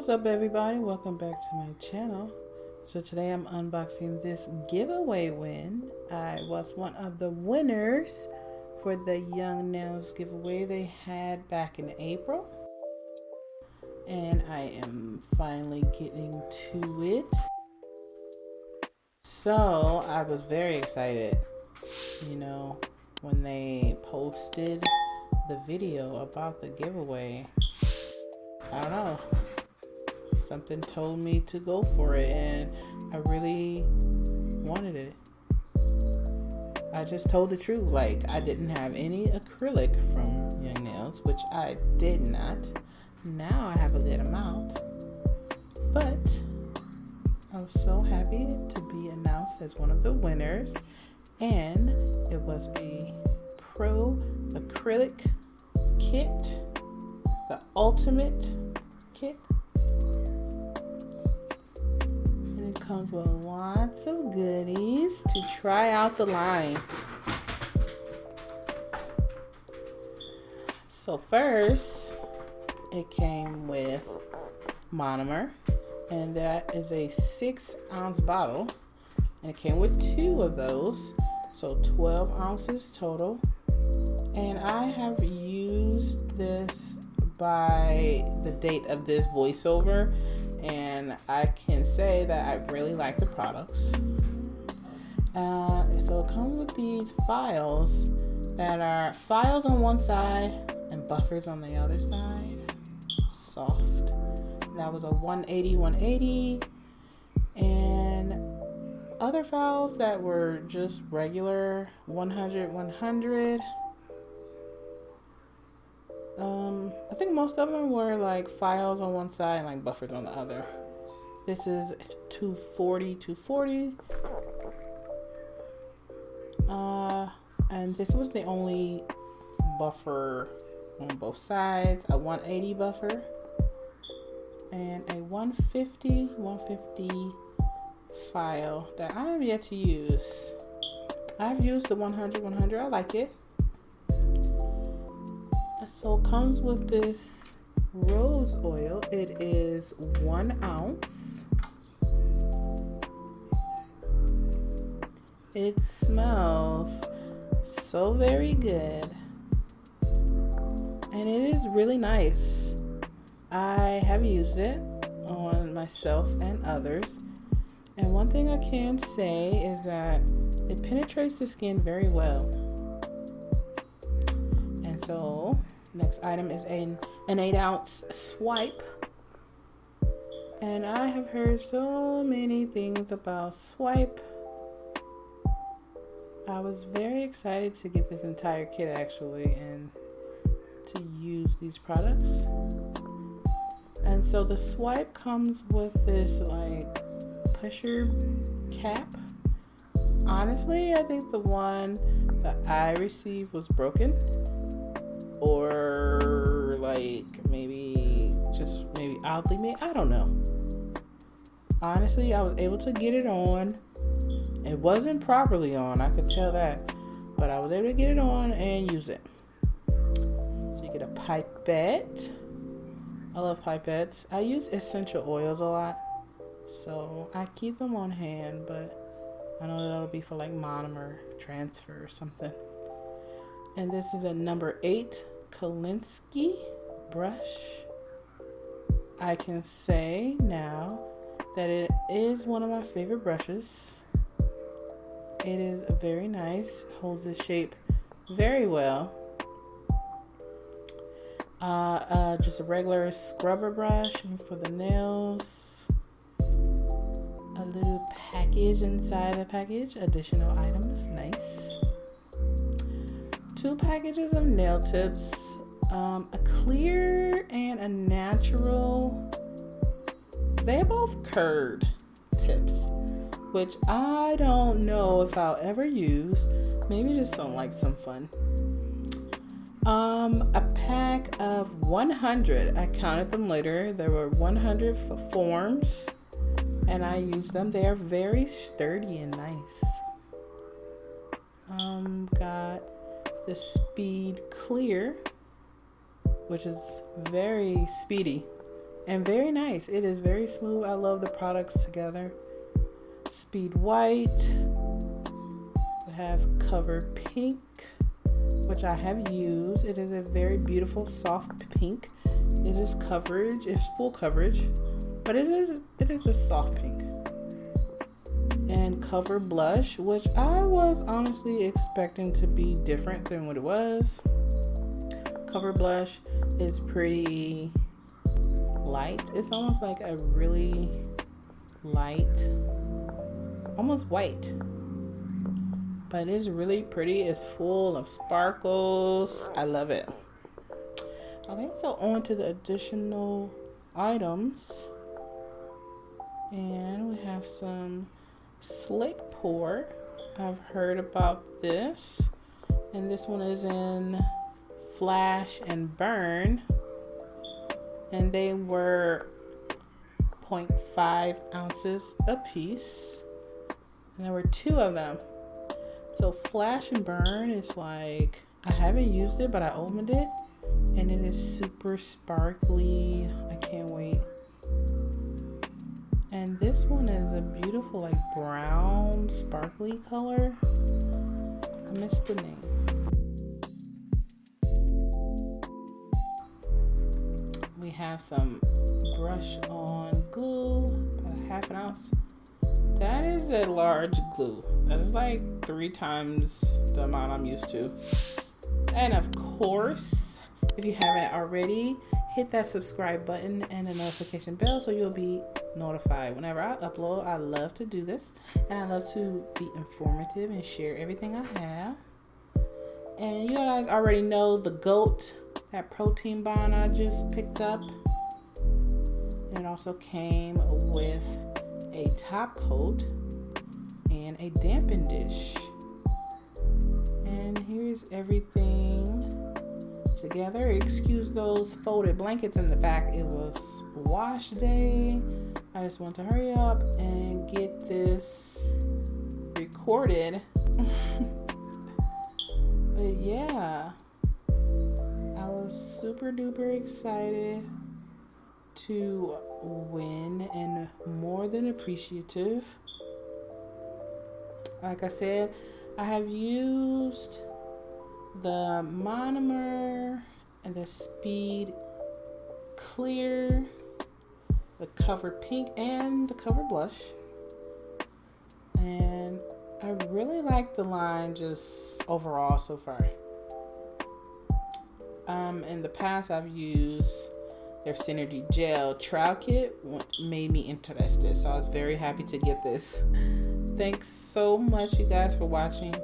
What's up, everybody? Welcome back to my channel. So today I'm unboxing this giveaway win. I was one of the winners for the Young Nails giveaway they had back in April, and I am finally getting to it. So I was very excited, when they posted the video about the giveaway. I don't know, something told me to go for it, and I really wanted it. I just told the truth. Like, I didn't have any acrylic from Young Nails, which I did not. Now I have a good amount, but I was so happy to be announced as one of the winners, and it was a pro acrylic kit, the ultimate kit, and it comes with lots of goodies to try out the line. So first, it came with Monomer, and that is a 6-ounce bottle, and it came with 2 of those, so 12 ounces total. And I have used this by the date of this voiceover, and I can say that I really like the products. So it comes with these files that are files on one side and buffers on the other side. Soft. That was a 180, and other files that were just regular 100. I think most of them were like files on one side and like buffers on the other. This is 240. And this was the only buffer on both sides, a 180 buffer and a 150 file that I have yet to use. I've used the 100. I like it. So it comes with this rose oil. It is 1 ounce. It smells so very good, and it is really nice. I have used it on myself and others, and one thing I can say is that it penetrates the skin very well. And so next item is an 8-ounce swipe, and I have heard so many things about swipe. I was very excited to get this entire kit actually, and to use these products. And so the swipe comes with this like pusher cap. Honestly, I think the one that I received was broken, or like maybe oddly made. I don't know. Honestly, I was able to get it on. It wasn't properly on, I could tell that, but I was able to get it on and use it. So you get a pipette. I love pipettes. I use essential oils a lot, so I keep them on hand, but I know that'll be for like monomer transfer or something. And this is a number 8 Kolinsky brush. I can say now that it is one of my favorite brushes. It is very nice, holds its shape very well. Just a regular scrubber brush for the nails. A little package inside the package, additional items, nice. 2 packages of nail tips, a clear and a natural. They're both curved tips, which I don't know if I'll ever use. Maybe just on like some fun. A pack of 100. I counted them later. There were 100 forms, and I used them. They are very sturdy and nice. Got the Speed Clear, which is very speedy. and very nice. It is very smooth. I love the products together. Speed White. We have Cover Pink, which I have used. It is a very beautiful soft pink. It is coverage. It's full coverage, but it is a soft pink. And Cover Blush, which I was honestly expecting to be different than what it was. Cover Blush is pretty light. It's almost like a really light, almost white, but it's really pretty. It's full of sparkles. I love it. Okay, so on to the additional items, and we have some Slick Pour. I've heard about this, and this one is in Flash and Burn, and they were 0.5 ounces a piece, and there were 2 of them. So Flash and Burn is like, I haven't used it, but I opened it, and it is super sparkly. I can't wait. And this one is a beautiful like brown sparkly color. I missed the name. We have some brush on glue, about a half an ounce. That is a large glue. That is like 3 times the amount I'm used to. And of course, if you haven't already, hit that subscribe button and the notification bell so you'll be notified whenever I upload. I love to do this, and I love to be informative and share everything I have. And you guys already know the GOAT, that protein bond I just picked up. And it also came with a top coat and a dampen dish. And here's everything together. Excuse those folded blankets in the back. It was wash day. I just want to hurry up and get this recorded. But yeah, I was super duper excited to win and more than appreciative. Like I said, I have used the Monomer and the Speed Clear, the Cover Pink, and the Cover Blush. And I really like the line just overall so far. In the past, I've used their Synergy Gel Trial Kit, what made me interested. So I was very happy to get this. Thanks so much, you guys, for watching.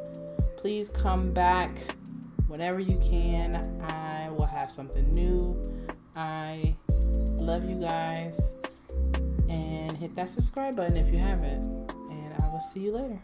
Please come back whenever you can. I will have something new. I love you guys. And hit that subscribe button if you haven't. And I will see you later.